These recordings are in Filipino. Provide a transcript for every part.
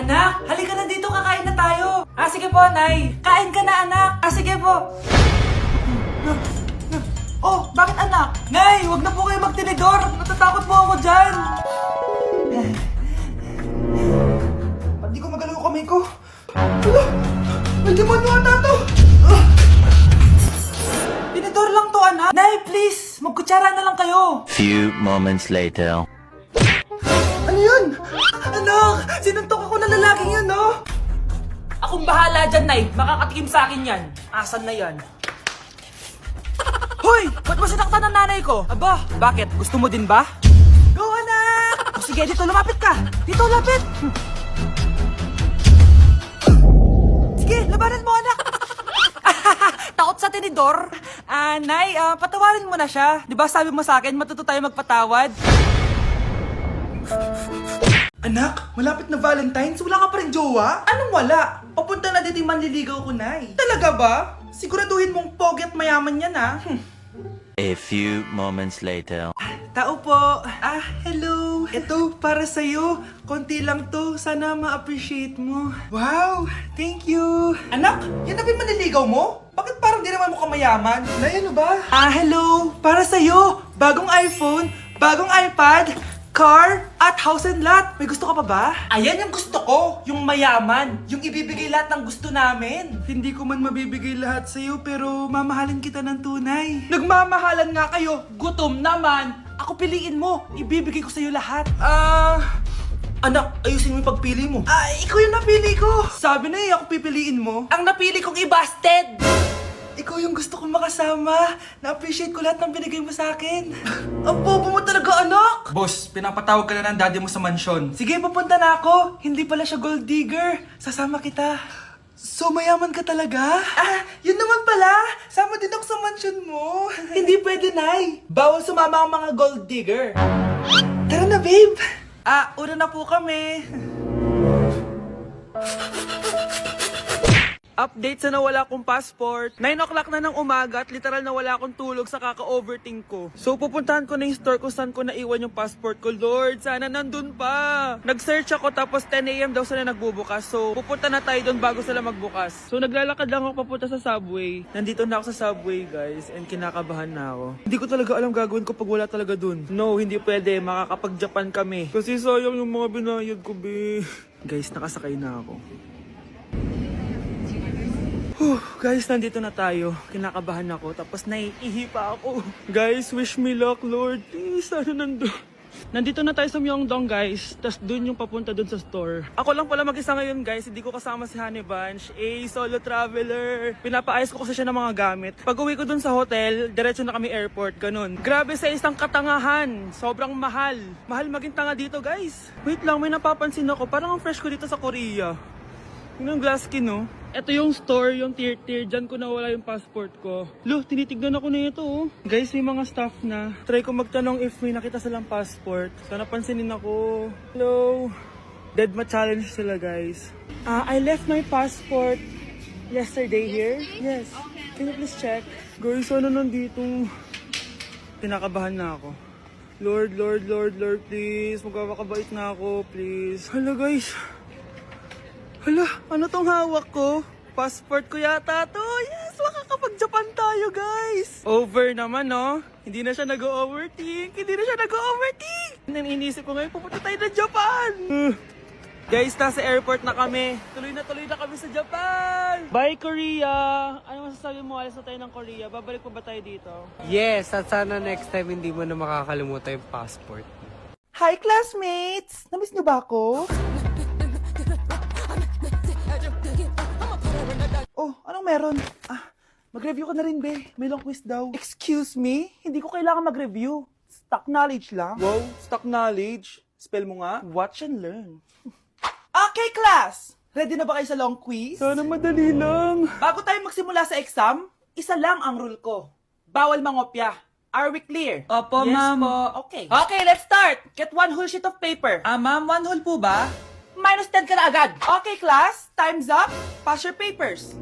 Anak, halika na dito, kakain na tayo. Sige po, Nay. Kain ka na, anak. Sige po. Oh, bakit anak? Nay, wag na po kayo magtinidor. Natatakot po ako dyan. Ba't di ko magalaw yung kamay ko? Hala, may demonyo ata to. Tinidor lang to, anak. Nay, please, magkutsara na lang kayo. Few moments later. Ano yun? Anak, sinuntok ako ng lalaking yun, no? Akong bahala dyan, Nay. Makakatikim sa akin yan. Asan na yan? Hoy! Ba't mo sinaktan ng nanay ko? Aba, bakit? Gusto mo din ba? Go, anak! Sige, dito lumapit ka. Dito, lapit. Sige, labanan mo, anak. Takot sa tinidor? Nay, patawarin mo na siya. Di ba sabi mo sa akin, matuto tayo magpatawad? Anak, malapit na Valentine's, wala ka pa rin jowa? Anong wala? Papunta na din yung manliligaw ko, Nay. Talaga ba? Siguraduhin mong pogi at mayaman yan, ha? A few moments later. Tao po. Hello. Ito, para sa'yo. Konti lang to. Sana ma-appreciate mo. Wow, thank you. Anak, yan na ba yung manliligaw mo? Bakit parang di naman mukhang mayaman? Nay, ano ba? Hello. Para sa'yo. Bagong iPhone, bagong iPad, car, at house and lot. May gusto ka pa ba? Ayan yung gusto ko. Yung mayaman. Yung ibibigay lahat ng gusto namin. Hindi ko man mabibigay lahat sa'yo, pero mamahalin kita ng tunay. Nagmamahalan nga kayo. Gutom naman. Ako piliin mo. Ibibigay ko sa'yo lahat. Anak, ayusin mo yung pagpili mo. Ikaw yung napili ko. Sabi na ako pipiliin mo. Ang napili kong i-busted. Ikaw yung gusto kong makasama. Na-appreciate ko lahat ng binigay mo sa akin. Ang bobo mo talaga, anak! Boss, pinapatawag ka na ng daddy mo sa mansyon. Sige, papunta na ako. Hindi pala siya gold digger. Sasama kita. So, mayaman ka talaga? Yun naman pala. Sama din ako sa mansyon mo. Hindi pwede, Nay. Bawal sumama ang mga gold digger. Tara na, babe. Una na po kami. Update sa nawala kong passport. 9 o'clock na ng umaga at literal na wala akong tulog sa kaka-overthink ko. So pupuntahan ko na yung store kung saan ko naiwan yung passport ko. Lord, sana nandun pa. Nag-search ako tapos 10 AM daw sila nagbubukas. So pupunta na tayo doon bago sila magbukas. So naglalakad lang ako papunta sa subway. Nandito na ako sa subway, guys, and kinakabahan na ako. Hindi ko talaga alam gagawin ko pag wala talaga dun. No, hindi pwede. Makakapag-Japan kami. Kasi sayang yung mga binayad ko, be. Guys, nakasakay na ako. Guys, nandito na tayo. Kinakabahan ako. Tapos naiihi pa ako. Guys, wish me luck, Lord. Please, sana nandun. Nandito na tayo sa Myeongdong, guys. Tapos dun yung papunta dun sa store. Ako lang pala mag-isa ngayon, guys. Hindi ko kasama si Honey Bunch. Solo traveler. Pinapaayos ko kasi siya ng mga gamit. Pag uwi ko dun sa hotel, diretso na kami airport. Ganun. Grabe sa isang katangahan. Sobrang mahal. Mahal maging tanga dito, guys. Wait lang, may napapansin ako. Parang ang fresh ko dito sa Korea. Yung glass skin, no? Ito yung store, yung tier-tier. Diyan ko nawala yung passport ko. Tinitignan ako na ito, oh. Guys, may mga staff na. Try ko magtanong if may nakita silang passport. Sana pansinin ako. Hello? Deadma challenge sila, guys. I left my passport yesterday here. Yes. Can you please check? Guys, ano nandito? Pinakabahan na ako. Lord, please. Magkakabait na ako, please. Hala, guys. Hala, ano tong hawak ko? Passport ko yata to. Yes, makakapag-Japan tayo, guys. Over naman, no? Hindi na siya nag-overthink. Inisip ko ngayon, pupunta tayo na Japan. Guys, nasa airport na kami. Tuloy na kami sa Japan. Bye, Korea. Ano masasabi mo? Alis na tayo ng Korea. Babalik pa ba tayo dito? Yes, at sana next time hindi mo na makakalimutan yung passport. Hi, classmates! Namiss niyo ba ako? Oh, anong meron? Mag-review ka na rin, be. May long quiz daw. Excuse me? Hindi ko kailangan mag-review. Stock knowledge lang. Wow, stock knowledge. Spell mo nga. Watch and learn. Okay, class! Ready na ba kayo sa long quiz? Sana madali lang. Bago tayo magsimula sa exam, isa lang ang rule ko. Bawal mangopya. Are we clear? Opo, yes, ma'am. Po. Okay. Okay, let's start. Get one whole sheet of paper. Ma'am, one whole po ba? Minus 10 ka na agad. Okay, class. Time's up. Pass your papers.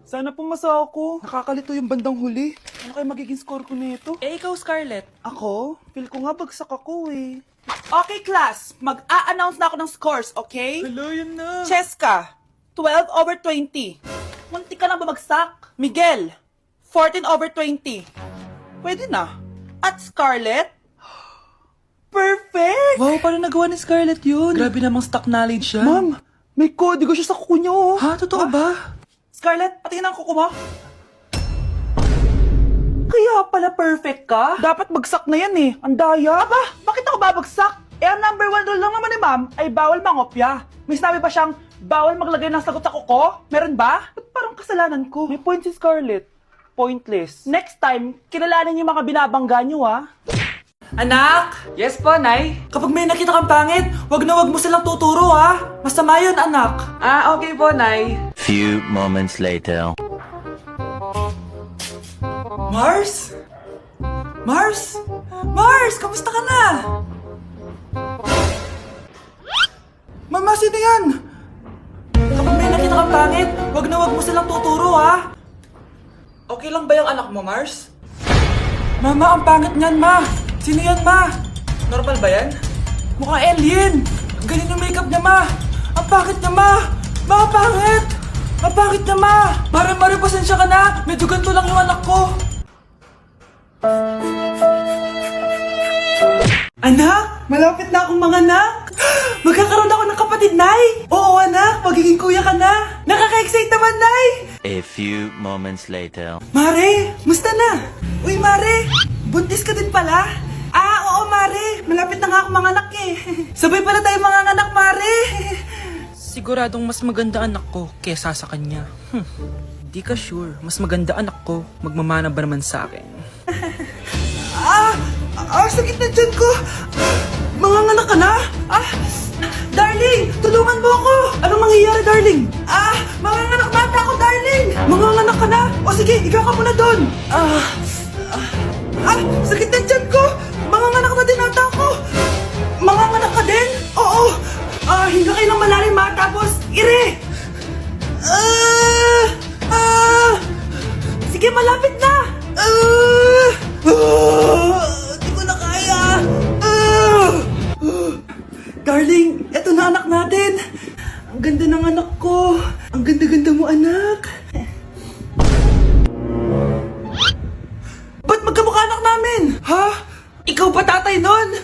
Sana pumasa ako. Nakakalito yung bandang huli. Ano kayo magiging score ko nito? Ikaw, Scarlett. Ako? Feel ko nga bagsak ako eh. Okay, class. Mag-a-announce na ako ng scores, okay? Hello, yan na. Cheska, 12/20. Munti ka lang bumagsak. Miguel, 14/20. Pwede na. At Scarlett, perfect! Wow, paano nagawa ni Scarlett yun? Grabe namang stock knowledge yan. Ma'am, may kodigo siya sa kuko niya, oh. Ha? Totoo ba? Scarlett, patingin ang kuko mo. Kaya pala perfect ka? Dapat bagsak na yan eh. Ang daya. Aba, bakit ako babagsak? Eh, ang number 1 rule lang naman ni ma'am ay bawal mangopya. May sinabi ba siyang bawal maglagay ng sagot sa kuko? Meron ba? Ba't parang kasalanan ko? May point si Scarlett. Pointless. Next time, kilalanin yung mga binabangga niyo, ha? Anak! Yes po, Nay. Kapag may nakita kang pangit, wag na wag mo silang tuturo ha. Masama yun, anak. Ah, okay po, Nay. Few moments later. Mars? Mars? Mars, kamusta ka na? Mama, sino yan? Kapag may nakita kang pangit, wag na wag mo silang tuturo ha. Okay lang ba yung anak mo, Mars? Mama, ang pangit niyan, ma. Sino yan, ma? Normal ba yan? Mukhang alien. Ang galing ng makeup niya, ma. Ang pangit niya, ma. Ma, ang pangit. Ang pangit niya, ma. Mare, pasensya ka na. Medyo ganito lang yung anak ko. Anak, malapit na akong mga anak. Magkakaroon ako ng kapatid, Nay. Oo, anak, magiging kuya ka na. Nakaka-excite naman, Nay. A few moments later. Mare, musta na? Uy, Mare, buntis ka din pala? Ah, oo, Mare. Malapit na nga akong mga anak eh. Sabay pala tayo mga anak, Mare. Siguradong mas maganda anak ko kesa sa kanya. Di ka sure. Mas maganda anak ko. Magmamana ba naman sa akin? Sakit na dyan ko. Manganganak ka na? Darling, tulungan mo ako. Anong mangyayari, darling? Manganganak na ata ako, darling. Manganganak ka na? O sige, ikaw ka muna doon. Sakit na dyan ko. Manganganak na din ata ako. Manganganak ka din? Oo. Hinga kayo ng malalim ha, tapos ire. Sige, malapit na. Di ko na kaya. Darling, eto na anak natin. Ang ganda ng anak ko. Ang ganda-ganda mo, anak. Ba't magkamukha anak namin? Ha? Ikaw ba tatay nun?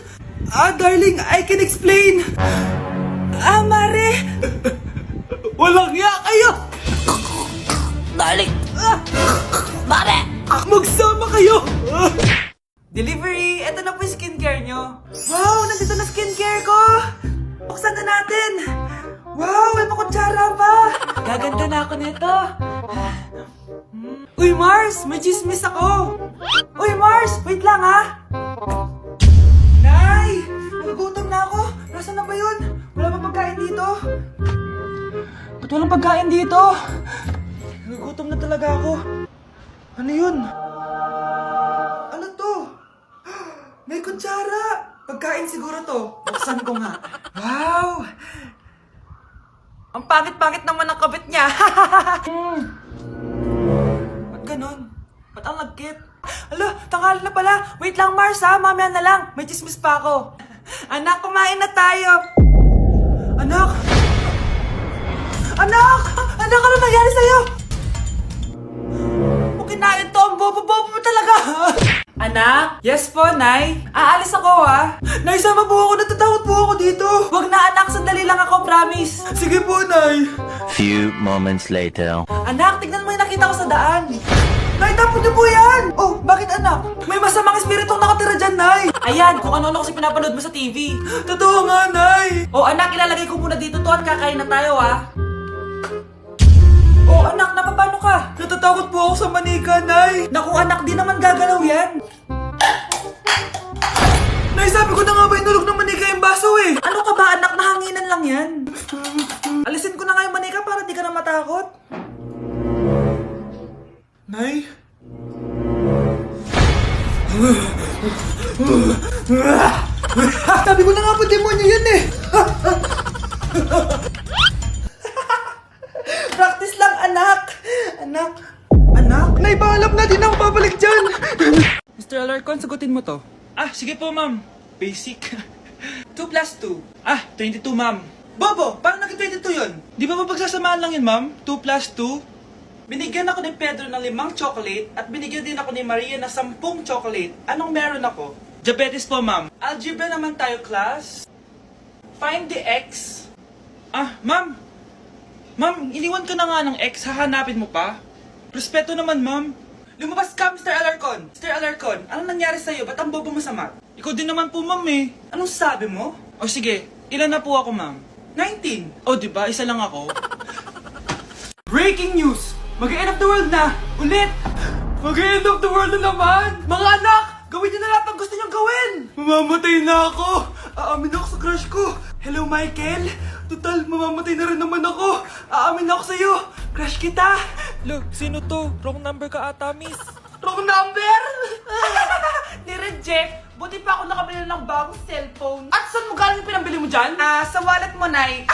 Darling, I can explain. Mare. Walang hiya kayo. Darling. Mare. Magsama kayo. Delivery! Ito na po yung skincare nyo. Wow! Nandito na skincare ko! Buksan na natin! Wow! May makutsara pa! Gaganda na ako nito! Uy, Mars! May chismis ako! Uy, Mars! Wait lang, ha! Nay! Nagugutom na ako! Nasaan na ba yun? Wala ba pagkain dito? Ba't walang pagkain dito? Nagugutom na talaga ako. Ano yun? Ano to? May kutsara! Pagkain siguro to. Buksan ko nga. Wow! Ang pangit-pangit naman ang kabit niya. Ba't ganon? Ba't ang lagkit? Alo, tanghali na pala. Wait lang, Mars ha. Mamaya na lang. May chismis pa ako. Anak, kumain na tayo. Anak! Anak! Anak, ano nangyari sa'yo? Kinain to, ang bobo-bobo mo talaga. Anak? Yes po, Nay. Aalis ako, ha? Nay, sama po ako. Natatakot po ako dito. Wag na, anak. Sandali lang ako, promise. Sige po, Nay. Few moments later. Anak, tignan mo yung nakita ko sa daan. Nay, tapon niyo po yan. Oh, bakit, anak? May masamang espiritong nakatira dyan, Nay. Ayan, kung ano-ano kasi pinapanood mo sa TV. Totoo nga, Nay. Oh, anak, ilalagay ko muna dito to at kakain na tayo, ha? Oh, anak, napapano ka? Natatakot po ako sa manika, Nay. Naku, anak, di naman gagalaw yan. Nay, sabi ko na nga ba inulog ng manika yung baso eh. Ano ka ba, anak? Nahanginan lang yan. Alisin ko na nga yung manika para di ka na matakot. Nay? Sabi ko na nga ba demonyo yan eh. Practice lang, anak! Anak! Anak? Nay, paalam na! Di na ako babalik dyan! Mr. Alarcon, sagutin mo to. Sige po, ma'am. Basic. 2 plus 2. Ah, 22, ma'am. Bobo, paano naging 22 yun? Di ba mapagsasamaan lang yun, ma'am? 2 plus 2? Binigyan ako ni Pedro ng 5 chocolate at binigyan din ako ni Maria ng 10 chocolate. Anong meron ako? Diabetes po, ma'am. Algebra naman tayo, class. Find the x. Ah, ma'am. Ma'am, iniwan ka na nga ng x. Hahanapin mo pa? Respeto naman, ma'am. Lumabas ka, Mr. Alarcon. Mr. Alarcon, anong nangyari sa'yo? Ba't ang bobo mo sa math? Ikaw din naman po, ma'am eh. Anong sabi mo? O sige, ilan na po ako, ma'am? 19. O, diba? Isa lang ako. Breaking news! Mag-end of the world na! Ulit! Mag-end of the world na naman! Mga anak! Gawin niyo na lahat ng gusto niyong gawin! Mamamatay na ako! Aamin ako sa crush ko! Hello, Michael! Total, mamamatay na rin naman ako! Aamin ako sa'yo! Crush kita! Look, sino to? Wrong number ka ata, miss. Wrong number! Ni-reject! Buti pa ako nakabili ng bagong cellphone. At saan mo galing yung pinambili mo dyan? Sa wallet mo, Nay.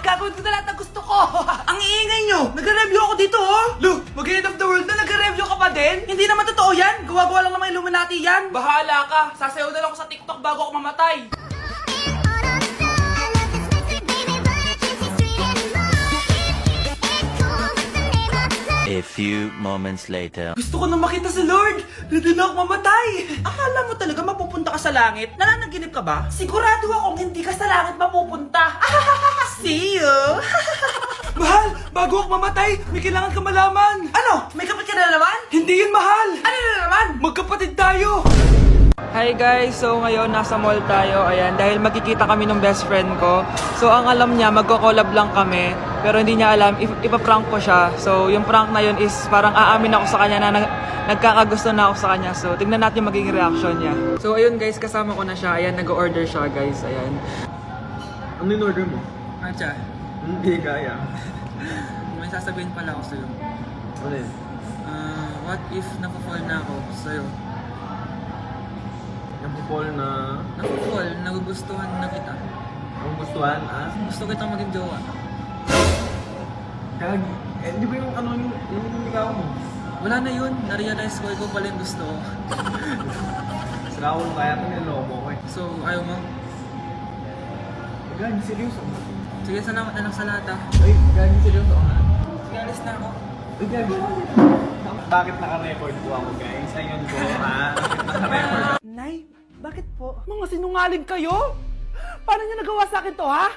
Gagawin ko na lahat ng gusto ko. Ang iingay nyo! Nagre-review ako dito, oh! Lu, mag-end of the world na, nagre-review ka pa din? Hindi naman totoo yan. Gawa-gawa lang naman Illuminati yan. Bahala ka. Sasayaw na lang ako sa TikTok bago ako mamatay. A few moments later. Gusto ko na makita si Lord! Ready na ako mamatay! Akala mo talaga mapupunta ka sa langit? Nananaginip ka ba? Sigurado akong hindi ka sa langit mapupunta. See you! Mahal! Bago ako mamatay, may kailangan ka malaman! Ano? May kapatid ka na naman? Hindi yun, mahal! Ano na naman? Magkapatid tayo! Hi guys, so ngayon nasa mall tayo, ayan, dahil magkikita kami ng best friend ko. So ang alam niya, magko-collab lang kami, pero hindi niya alam, ipaprank ko siya. So yung prank na yun is parang aamin ako sa kanya na nagkakagusto na ako sa kanya. So tignan natin yung magiging reaction niya. So ayun guys, kasama ko na siya, ayan, nag-order siya guys, ayan. Ano yung order mo? Atcha, Hindi kaya. may sasabihin pala ako sa'yo. Ano yun? What if napafall na ako sa'yo? Napupol na... Napafall, nagugustuhan na kita. Ang gustuhan, Gusto kitang maging jowa. Kag... di ba yung ano yung ligaw mo? Wala na yun, na-realize ko, ikaw pala yung gusto. Sila ko kaya ito niloko ko eh. So, ayaw mo? Gagi, seryoso. Sige, salamat na lang sa lahat ah. Ay, gagi, seryoso ha? Sige, alis na ako. Ay, gagi. Bakit naka-record po ako guys? Ayun po ha? Bakit naka-record ako? Nay, bakit po? Mga sinungaling kayo? Paano niya nagawa sa akin to, ha?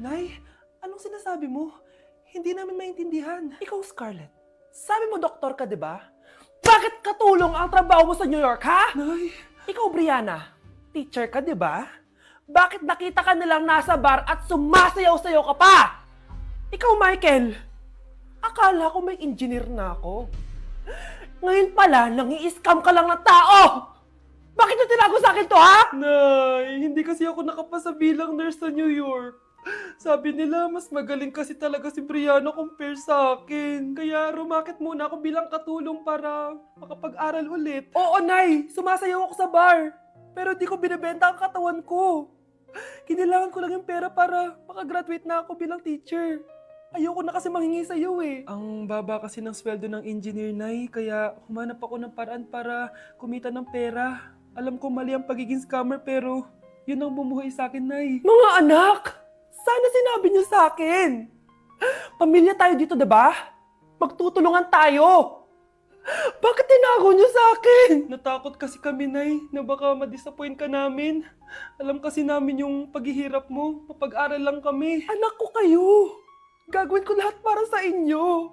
Nay, anong sinasabi mo? Hindi namin maintindihan. Ikaw, Scarlett, sabi mo doktor ka, di ba? Bakit katulong ang trabaho mo sa New York, ha? Nay, Ikaw, Brianna, teacher ka, di ba? Bakit nakita ka nilang nasa bar at sumasayaw-sayaw ka pa? Ikaw, Michael, akala ko may engineer na ako. Ngayon pala, nangi-scam ka lang ng tao! Bakit niyo tinago sa akin to, ha? Nay, hindi kasi ako nakapasa bilang nurse sa New York. Sabi nila, mas magaling kasi talaga si Brianna compare sa akin. Kaya rumakit muna ako bilang katulong para makapag-aral ulit. Oo, Nay, sumasayaw ako sa bar. Pero di ko binibenta ang katawan ko. Kailangan ko lang yung pera para makagraduate na ako bilang teacher. Ayoko na kasi manghingi sa'yo eh. Ang baba kasi ng sweldo ng engineer, Nay, kaya humanap ako ng paraan para kumita ng pera. Alam ko mali ang pagiging scammer pero yun ang bumuhay sa akin, Nay. Mga anak, sana sinabi niyo sa akin. Pamilya tayo dito, diba? Magtutulungan tayo. Bakit tinago niyo sa akin? Natakot kasi kami, Nay, na baka ma-disappoint ka namin. Alam kasi namin yung paghihirap mo. Mapag-aral lang kami. Anak ko kayo. Gagawin ko lahat para sa inyo.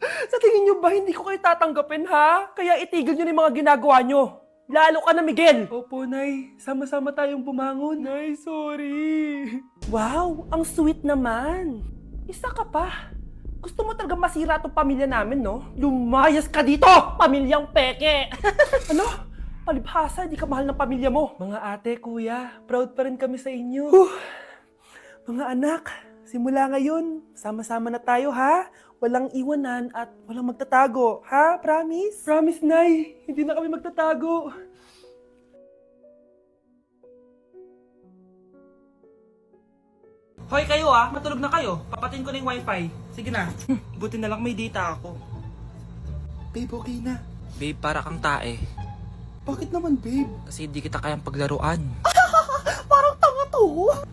Sa tingin niyo ba hindi ko kayo tatanggapin, ha? Kaya itigil niyo na yung mga ginagawa niyo. Lalo ka na, Miguel. Opo, Nay. Sama-sama tayong bumangon. Nay, sorry. Wow, ang sweet naman. Isa ka pa. Gusto mo talaga masira itong pamilya namin, no? Lumayas ka dito, pamilyang peke. Ano? Palibhasa, di ka mahal ng pamilya mo. Mga ate, kuya, proud pa rin kami sa inyo. Mga anak, simula ngayon, sama-sama na tayo, ha? Walang iwanan at walang magtatago, ha? Promise? Promise, Nay. Hindi na kami magtatago. Hoy kayo matulog na kayo. Papatin ko na yung wifi. Sige na. Buti na lang may data ako. Babe, okay na. Babe, para kang tae. Bakit naman, babe? Kasi hindi kita kayang paglaruan. Para to?